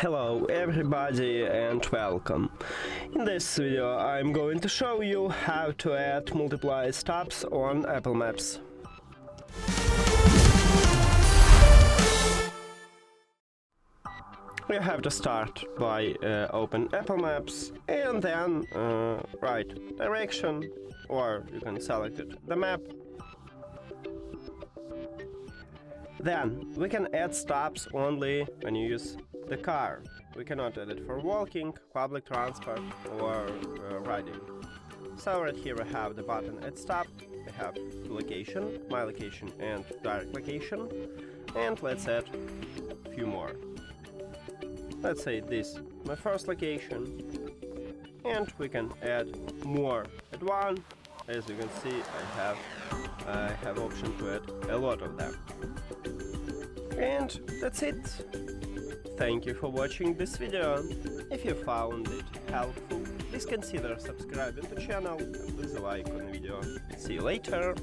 Hello everybody and welcome. In this video I'm going to show you how to add multiple stops on Apple Maps. You have to start by open Apple Maps and then write direction, or you can select it, the map. Then we can add stops only when you use the car. We cannot add it for walking, public transport or riding. So right here we have the button add stop. We have location, my location and direct location. And let's add a few more. Let's say this my first location. And we can add more at one. As you can see, I have option to add a lot of them. And that's it. Thank you for watching this video. If you found it helpful, please consider subscribing to the channel and leave a like on the video. See you later.